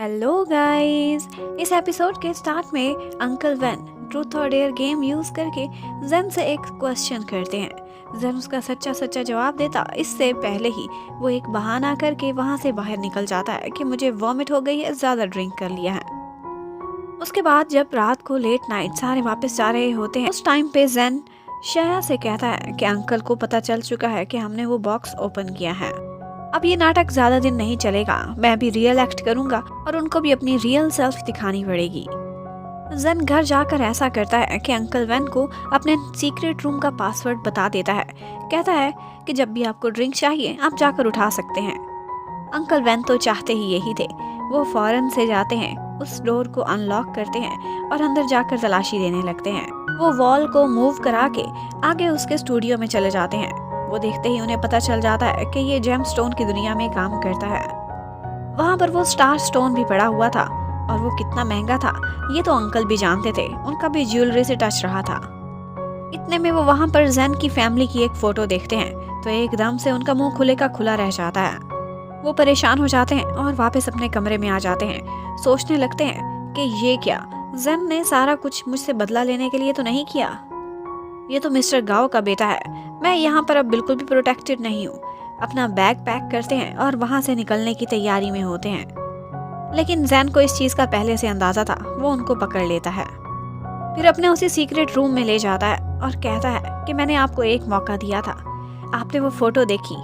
Hello guys. इस episode के start में अंकल वेन ट्रूथ और डेयर गेम यूज करके जेन से एक क्वेश्चन करते हैं। जेन उसका सच्चा सच्चा जवाब देता इससे पहले ही वो एक बहाना करके वहां से बाहर निकल जाता है कि मुझे वॉमिट हो गई है, ज्यादा ड्रिंक कर लिया है। उसके बाद जब रात को लेट नाइट सारे वापस जा रहे होते हैं, उस टाइम पे जेन शया से कहता है कि अंकल को पता चल चुका है कि हमने वो बॉक्स ओपन किया है। अब ये नाटक ज्यादा दिन नहीं चलेगा, मैं भी रियल एक्ट करूंगा और उनको भी अपनी रियल सेल्फ दिखानी पड़ेगी। जेन घर जाकर ऐसा करता है कि अंकल वेन को अपने सीक्रेट रूम का पासवर्ड बता देता है। कहता है कि जब भी आपको ड्रिंक चाहिए आप जाकर उठा सकते हैं। अंकल वेन तो चाहते ही यही थे। वो फौरन से जाते हैं, उस डोर को अनलॉक करते हैं और अंदर जाकर तलाशी देने लगते हैं। वो वॉल को मूव करा के आगे उसके स्टूडियो में चले जाते हैं। वो देखते ही उन्हें पता चल जाता है कि ये जेम स्टोन की दुनिया में काम करता है। वहाँ पर वो स्टार स्टोन भी पड़ा हुआ था और वो कितना महंगा था ये तो अंकल भी जानते थे। उनका भी ज्वेलरी से टच रहा था। इतने में वो वहाँ पर जेन की फैमिली की एक फोटो देखते हैं तो एकदम से उनका मुंह खुले का खुला रह जाता है। वो परेशान हो जाते हैं और वापस अपने कमरे में आ जाते हैं। सोचने लगते हैं कि ये क्या, जेन ने सारा कुछ मुझसे बदला लेने के लिए तो नहीं किया। ये तो मिस्टर गाओ का बेटा है। मैं यहाँ पर अब बिल्कुल भी प्रोटेक्टेड नहीं हूँ। अपना बैग पैक करते हैं और वहाँ से निकलने की तैयारी में होते हैं। लेकिन जेन को इस चीज का पहले से अंदाजा था। वो उनको पकड़ लेता है, फिर अपने उसी सीक्रेट रूम में ले जाता है और कहता है कि मैंने आपको एक मौका दिया था, आपने वो फोटो देखी,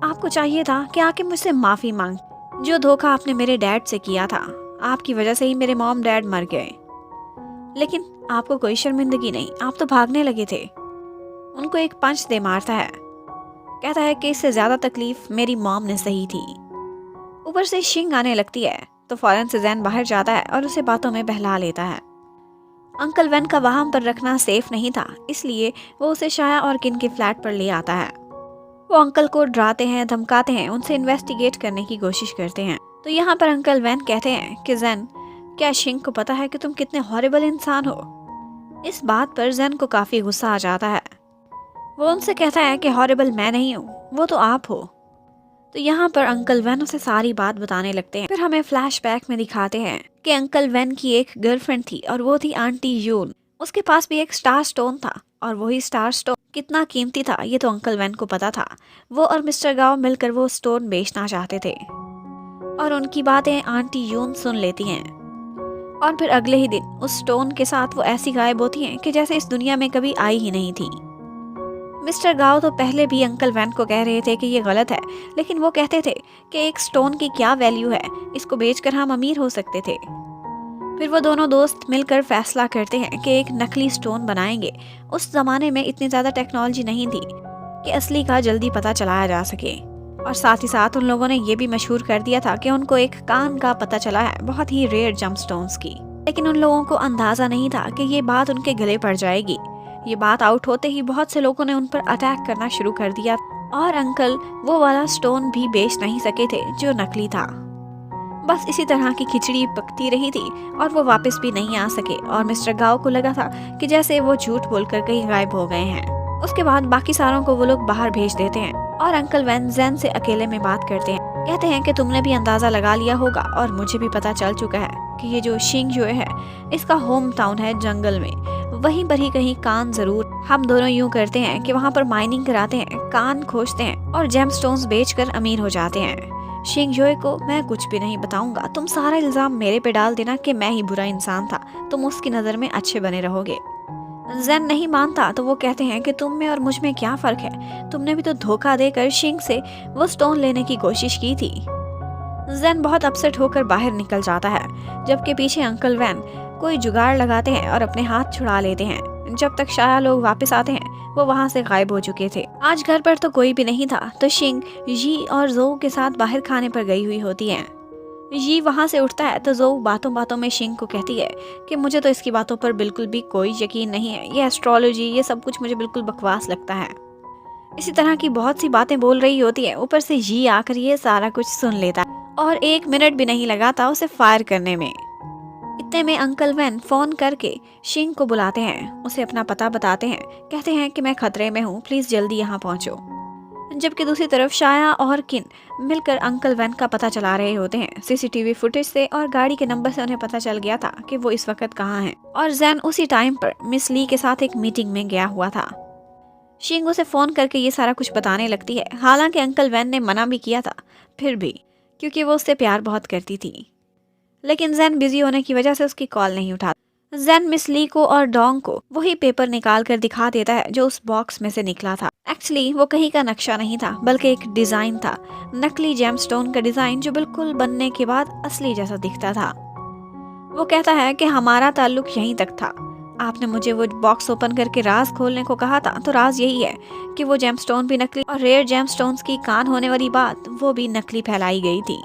आपको चाहिए था कि आके मुझसे माफी मांग। जो धोखा आपने मेरे डैड से किया था, आपकी वजह से ही मेरे मॉम डैड मर गए। लेकिन आपको कोई शर्मिंदगी नहीं, आप तो भागने लगे थे। उनको एक पंच दे मारता है। कहता है कि इससे ज्यादा तकलीफ मेरी मॉम ने सही थी। ऊपर से शिंग आने लगती है तो फौरन से जैन बाहर जाता है और उसे बातों में बहला लेता है। अंकल वेन का वहां पर रखना सेफ नहीं था, इसलिए वो उसे शाया और किन के फ्लैट पर ले आता है। वो अंकल को डराते हैं, धमकाते हैं, उनसे इन्वेस्टिगेट करने की कोशिश करते हैं। तो यहाँ पर अंकल वेन कहते हैं कि जेन, क्या शिंग को पता है कि तुम कितने हॉरिबल इंसान हो? इस बात पर जेन को काफी गुस्सा आ जाता है। वो उनसे कहता है कि हॉरिबल मैं नहीं हूँ, वो तो आप हो। तो यहाँ पर अंकल वेन उसे सारी बात बताने लगते हैं। फिर हमें फ्लैशबैक में दिखाते हैं कि अंकल वेन की एक गर्लफ्रेंड थी और वो थी आंटी यून। उसके पास भी एक स्टार स्टोन था और वही स्टार स्टोन कितना कीमती था ये तो अंकल वेन को पता था। वो और मिस्टर गाओ मिलकर वो स्टोन बेचना चाहते थे और उनकी बातें आंटी यून सुन लेती हैं। और फिर अगले ही दिन उस स्टोन के साथ वो ऐसी गायब होती हैं कि जैसे इस दुनिया में कभी आई ही नहीं थी। मिस्टर गाओ तो पहले भी अंकल वेन को कह रहे थे कि ये गलत है, लेकिन वो कहते थे कि एक स्टोन की क्या वैल्यू है, इसको बेचकर हम अमीर हो सकते थे। फिर वो दोनों दोस्त मिलकर फैसला करते हैं कि एक नकली स्टोन बनाएंगे। उस जमाने में इतनी ज्यादा टेक्नोलॉजी नहीं थी कि असली का जल्दी पता चलाया जा सके। और साथ ही साथ उन लोगों ने ये भी मशहूर कर दिया था कि उनको एक कान का पता चला है, बहुत ही रेयर जमस्टोन्स की। लेकिन उन लोगों को अंदाजा नहीं था कि ये बात उनके गले पड़ जाएगी। ये बात आउट होते ही बहुत से लोगों ने उन पर अटैक करना शुरू कर दिया और अंकल वो वाला स्टोन भी बेच नहीं सके थे जो नकली था। बस इसी तरह की खिचड़ी पकती रही थी और वो वापस भी नहीं आ सके। और मिस्टर गाओ को लगा था कि जैसे वो झूठ बोलकर कहीं गायब हो गए हैं। उसके बाद बाकी सारों को वो लोग बाहर भेज देते हैं और अंकल वेन जेन से अकेले में बात करते हैं। कहते हैं कि तुमने भी अंदाजा लगा लिया होगा और मुझे भी पता चल चुका है कि ये जो शिंग जो है इसका होम टाउन है जंगल में, वहीं पर ही कहीं कान जरूर। हम दोनों यूं करते हैं कि वहाँ पर माइनिंग कराते हैं, कान खोजते हैं और जेमस्टोन्स बेचकर अमीर हो जाते हैं। शिंग जोए को मैं कुछ भी नहीं बताऊंगा, तुम सारा इल्जाम मेरे पे डाल देना कि मैं ही बुरा इंसान था, तुम उसकी नजर में अच्छे बने रहोगे। जेन नहीं मानता तो वो कहते हैं कि तुम में और मुझ में क्या फर्क है, तुमने भी तो धोखा देकर शिंग से वो स्टोन लेने की कोशिश की थी। जेन बहुत अपसेट होकर बाहर निकल जाता है, जबकि पीछे अंकल वेन कोई जुगाड़ लगाते हैं और अपने हाथ छुड़ा लेते हैं। जब तक शाया लोग वापस आते हैं वो वहाँ से गायब हो चुके थे। आज घर पर तो कोई भी नहीं था तो शिंग जी और जो के साथ बाहर खाने पर गई हुई होती है। जी वहाँ से उठता है तो जो बातों बातों में शिंग को कहती है कि मुझे तो इसकी बातों पर बिल्कुल भी कोई यकीन नहीं है, ये एस्ट्रोलॉजी ये सब कुछ मुझे बिल्कुल बकवास लगता है। इसी तरह की बहुत सी बातें बोल रही होती है। ऊपर से जी आकर ये सारा कुछ सुन लेता है और 1 मिनट भी नहीं लगा था उसे फायर करने में। इतने में अंकल वेन फोन करके शिंग को बुलाते हैं, उसे अपना पता बताते हैं। कहते हैं कि मैं खतरे में हूँ, प्लीज जल्दी यहाँ पहुँचो। जबकि दूसरी तरफ शाया और किन मिलकर अंकल वैन का पता चला रहे होते हैं। सीसीटीवी फुटेज से और गाड़ी के नंबर से उन्हें पता चल गया था कि वो इस वक्त कहाँ हैं और जैन उसी टाइम पर मिस ली के साथ एक मीटिंग में गया हुआ था। शिंग उसे फोन करके ये सारा कुछ बताने लगती है। हालांकि अंकल वैन ने मना भी किया था, फिर भी, क्योंकि वो उससे प्यार बहुत करती थी, लेकिन जैन बिजी होने की वजह से उसकी कॉल नहीं उठाता। जैन मिस ली को और डोंग को वही पेपर निकाल कर दिखा देता है जो उस बॉक्स में से निकला था। एक्चुअली वो कहीं का नक्शा नहीं था, बल्कि एक डिजाइन था, नकली जेमस्टोन का डिजाइन जो बिल्कुल बनने के बाद असली जैसा दिखता था। वो कहता है कि हमारा ताल्लुक यहीं तक था। आपने मुझे वो बॉक्स ओपन करके राज खोलने को कहा था, तो राज यही है कि वो जेमस्टोन भी नकली और रेयर जेमस्टोन्स की कान होने वाली बात वो भी नकली फैलाई गई थी।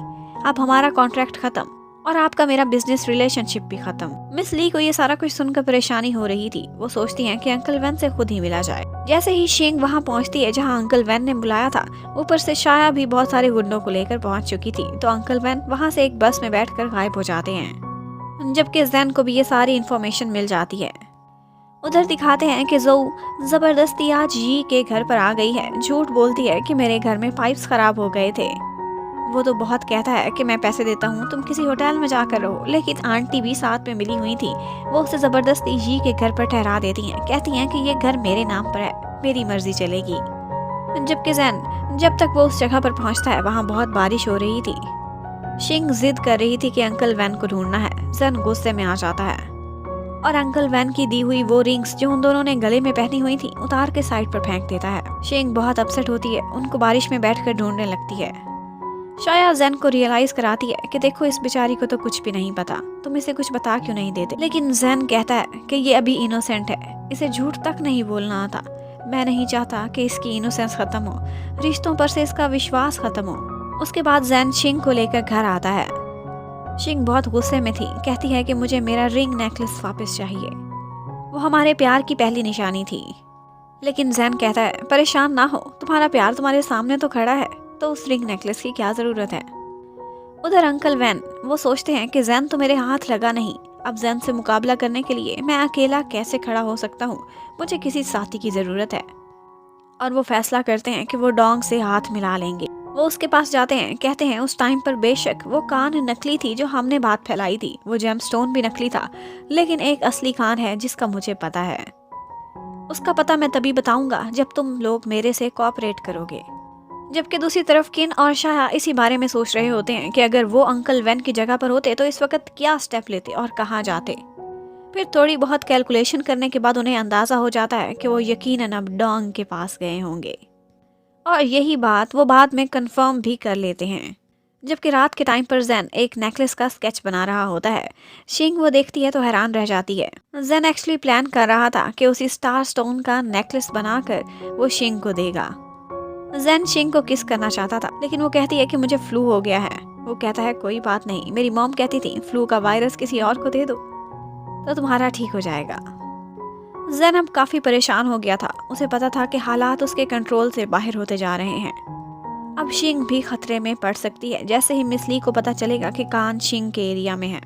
अब हमारा कॉन्ट्रैक्ट खत्म और आपका मेरा बिजनेस रिलेशनशिप भी खत्म। मिस ली को ये सारा कुछ सुनकर परेशानी हो रही थी। वो सोचती हैं कि अंकल वैन से खुद ही मिला जाए। जैसे ही शिंग वहाँ पहुँचती है जहाँ अंकल वैन ने बुलाया था, ऊपर से शाया भी बहुत सारे गुंडों को लेकर पहुँच चुकी थी, तो अंकल वैन वहाँ से एक बस में बैठकर गायब हो जाते हैं, जबकि जैन को भी ये सारी इन्फॉर्मेशन मिल जाती है। उधर दिखाते हैं कि जोउ जबरदस्ती आज यी के घर पर आ गई है। झूठ बोलती है कि मेरे घर में पाइप्स खराब हो गए थे। वो तो बहुत कहता है कि मैं पैसे देता हूँ, तुम किसी होटल में जाकर रहो, लेकिन आंटी भी साथ में मिली हुई थी। वो उसे जबरदस्ती यी के घर पर ठहरा देती हैं। कहती हैं कि ये घर मेरे नाम पर है, मेरी मर्जी चलेगी। जबकि जैन जब तक वो उस जगह पर पहुँचता है वहाँ बहुत बारिश हो रही थी। शिंग जिद कर रही थी कि अंकल वैन को ढूंढना है। जैन गुस्से में आ जाता है और अंकल वैन की दी हुई वो रिंग्स जो उन दोनों ने गले में पहनी हुई थी उतार के साइड पर फेंक देता है। शिंग बहुत अपसेट होती है, उनको बारिश में बैठकर ढूंढने लगती है। शाया जैन को रियलाइज कराती है कि देखो इस बेचारी को तो कुछ भी नहीं पता, तुम इसे कुछ बता क्यों नहीं देते। लेकिन जैन कहता है कि ये अभी इनोसेंट है, इसे झूठ तक नहीं बोलना आता। मैं नहीं चाहता कि इसकी इनोसेंस खत्म हो, रिश्तों पर से इसका विश्वास खत्म हो। उसके बाद जैन शिंग को लेकर घर आता है। शिंग बहुत गुस्से में थी, कहती है कि मुझे मेरा रिंग नेकलेस वापस चाहिए, वो हमारे प्यार की पहली निशानी थी। लेकिन जैन कहता है परेशान ना हो, तुम्हारा प्यार तुम्हारे सामने तो खड़ा है, तो उस रिंग नेकलेस की क्या जरूरत है। उधर अंकल वैन वो सोचते हैं कि जैन तो मेरे हाथ लगा नहीं, अब जैन से मुकाबला करने के लिए मैं अकेला कैसे खड़ा हो सकता हूँ, मुझे किसी साथी की जरूरत है। और वो फैसला करते हैं कि वो डोंग से हाथ मिला लेंगे। वो उसके पास जाते हैं, कहते हैं उस टाइम पर बेशक वो कान नकली थी जो हमने बात फैलाई थी, वो जेमस्टोन भी नकली था, लेकिन एक असली कान है जिसका मुझे पता है। उसका पता मैं तभी बताऊंगा जब तुम लोग मेरे से कोऑपरेट करोगे। जबकि दूसरी तरफ किन और शाया इसी बारे में सोच रहे होते हैं कि अगर वो अंकल वैन की जगह पर होते तो इस वक्त क्या स्टेप लेते और कहाँ जाते। फिर थोड़ी बहुत कैलकुलेशन करने के बाद उन्हें अंदाजा हो जाता है कि वो यकीनन अब डोंग के पास गए होंगे, और यही बात वो बाद में कंफर्म भी कर लेते हैं। जबकि रात के टाइम पर जैन एक नेकलेस का स्केच बना रहा होता है। शिंग वो देखती है तो हैरान रह जाती है। जैन एक्चुअली प्लान कर रहा था कि उसी स्टार स्टोन का नेकलेस बनाकर वो शिंग को देगा। जैन शिंग को किस करना चाहता था, लेकिन वो कहती है कि मुझे फ्लू हो गया है। वो कहता है कोई बात नहीं, मेरी मॉम कहती थी फ्लू का वायरस किसी और को दे दो तो तुम्हारा ठीक हो जाएगा। जैन अब काफी परेशान हो गया था, उसे पता था कि हालात उसके कंट्रोल से बाहर होते जा रहे हैं। अब शिंग भी खतरे में पड़ सकती है। जैसे ही मिस ली को पता चलेगा कि कान शिंग के एरिया में है,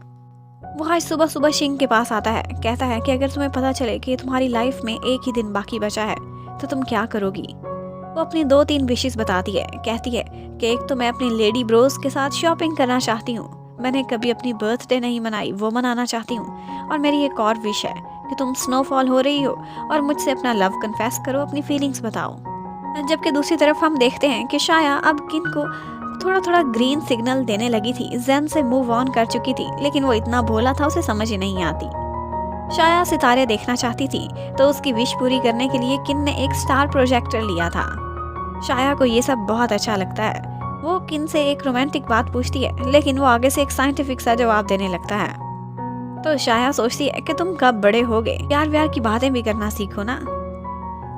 वो आज सुबह सुबह शिंग के पास आता है। कहता है कि अगर तुम्हें पता चले कि तुम्हारी लाइफ में एक ही दिन बाकी बचा है तो तुम क्या करोगी। वो अपनी 2-3 विशेस बताती है। कहती है कि एक तो मैं अपनी लेडी ब्रोस के साथ शॉपिंग करना चाहती हूँ, मैंने कभी अपनी बर्थडे नहीं मनाई, वो मनाना चाहती हूँ। और मेरी एक और विश है कि तुम स्नोफॉल हो रही हो और मुझसे अपना लव कन्फेस करो, अपनी फीलिंग्स बताओ। जबकि दूसरी तरफ हम देखते हैं कि शाया अब किन को थोड़ा थोड़ा ग्रीन सिग्नल देने लगी थी। जैन से मूव ऑन कर चुकी थी, लेकिन वो इतना भोला था उसे समझ ही नहीं आती। शाया सितारे देखना चाहती थी, तो उसकी विश पूरी करने के लिए किन ने एक स्टार प्रोजेक्टर लिया था। शाया को ये सब बहुत अच्छा लगता है। वो किन से एक रोमांटिक बात पूछती है, लेकिन वो आगे से एक साइंटिफिक सा जवाब देने लगता है। तो शाया सोचती है कि तुम कब बड़े होगे, प्यार व्यार की बातें भी करना सीखो ना।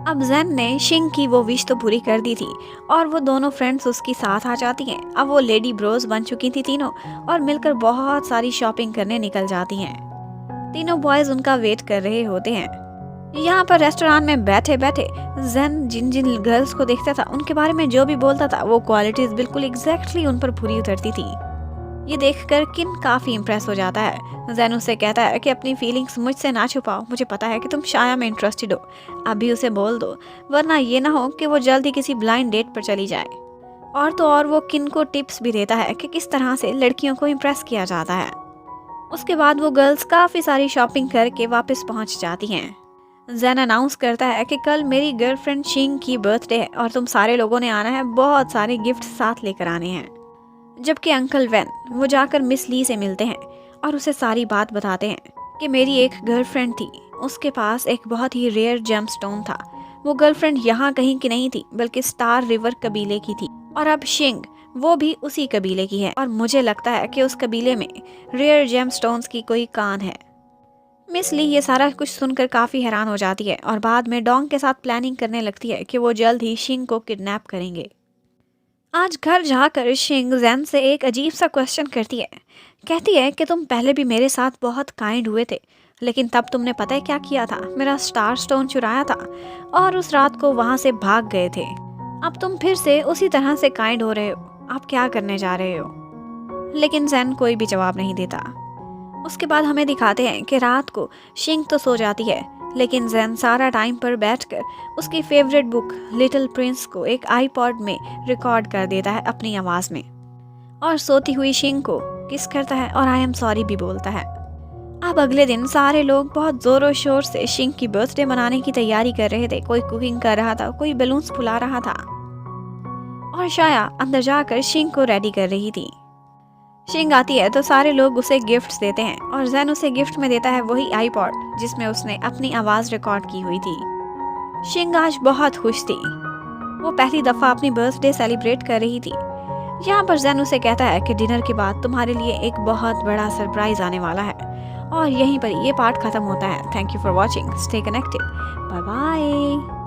अब जैन ने शिंग की वो विश तो पूरी कर दी थी और वो दोनों फ्रेंड्स उसकी साथ आ जाती हैं। अब वो लेडी ब्रोस बन चुकी थी तीनों, और मिलकर बहुत सारी शॉपिंग करने निकल जाती हैं। तीनों बॉयज उनका वेट कर रहे होते हैं। यहाँ पर रेस्टोरेंट में बैठे बैठे जैन जिन जिन गर्ल्स को देखता था उनके बारे में जो भी बोलता था वो क्वालिटीज बिल्कुल एग्जैक्टली उन पर पूरी उतरती थी। ये देखकर किन काफ़ी इम्प्रेस हो जाता है। जैन उससे कहता है कि अपनी फीलिंग्स मुझसे ना छुपाओ, मुझे पता है कि तुम शाया में इंटरेस्टेड हो, अभी उसे बोल दो, वरना ये ना हो कि वो जल्द ही किसी ब्लाइंड डेट पर चली जाए। और तो और वो किन को टिप्स भी देता है कि किस तरह से लड़कियों को इम्प्रेस किया जाता है। उसके बाद वो गर्ल्स काफ़ी सारी शॉपिंग करके वापस पहुंच जाती हैं। जैन अनाउंस करता है कि कल मेरी गर्लफ्रेंड शिंग की बर्थडे है और तुम सारे लोगों ने आना है, बहुत सारे गिफ्ट साथ लेकर आने हैं। जबकि अंकल वैन वो जाकर मिस ली से मिलते हैं और उसे सारी बात बताते हैं कि मेरी एक गर्लफ्रेंड थी, उसके पास एक बहुत ही रेयर जेमस्टोन था। वो गर्लफ्रेंड यहाँ कहीं की नहीं थी बल्कि स्टार रिवर कबीले की थी, और अब शिंग वो भी उसी कबीले की है और मुझे लगता है कि उस कबीले में रेयर जेमस्टोन्स की कोई कान है। मिस ली ये सारा कुछ सुनकर काफ़ी हैरान हो जाती है और बाद में डोंग के साथ प्लानिंग करने लगती है कि वो जल्द ही शिंग को किडनैप करेंगे। आज घर जाकर शिंग जैन से एक अजीब सा क्वेश्चन करती है। कहती है कि तुम पहले भी मेरे साथ बहुत काइंड हुए थे, लेकिन तब तुमने पता है क्या किया था? मेरा स्टार स्टोन चुराया था और उस रात को वहाँ से भाग गए थे। अब तुम फिर से उसी तरह से काइंड हो रहे हो, आप क्या करने जा रहे हो? लेकिन जैन कोई भी जवाब नहीं देता। उसके बाद हमें दिखाते हैं कि रात को शिंग तो सो जाती है, लेकिन जैन सारा टाइम पर बैठकर उसकी फेवरेट बुक लिटिल प्रिंस को एक आईपॉड में रिकॉर्ड कर देता है अपनी आवाज़ में, और सोती हुई शिंग को किस करता है और आई एम सॉरी भी बोलता है। अब अगले दिन सारे लोग बहुत ज़ोरों शोर से शिंग की बर्थडे मनाने की तैयारी कर रहे थे। कोई कुकिंग कर रहा था, कोई बलून्स फुला रहा था, और शाया अंदर जाकर शिंग को रेडी कर रही थी। शिंग आती है तो सारे लोग उसे गिफ्ट्स देते हैं और जैन उसे गिफ्ट में देता है वही आईपॉड जिसमें उसने अपनी आवाज़ रिकॉर्ड की हुई थी। शिंग आज बहुत खुश थी, वो पहली दफ़ा अपनी बर्थडे सेलिब्रेट कर रही थी। यहाँ पर जैन उसे कहता है कि डिनर के बाद तुम्हारे लिए एक बहुत बड़ा सरप्राइज आने वाला है, और यहीं पर ये पार्ट खत्म होता है। Thank you for watching, stay connected, bye bye.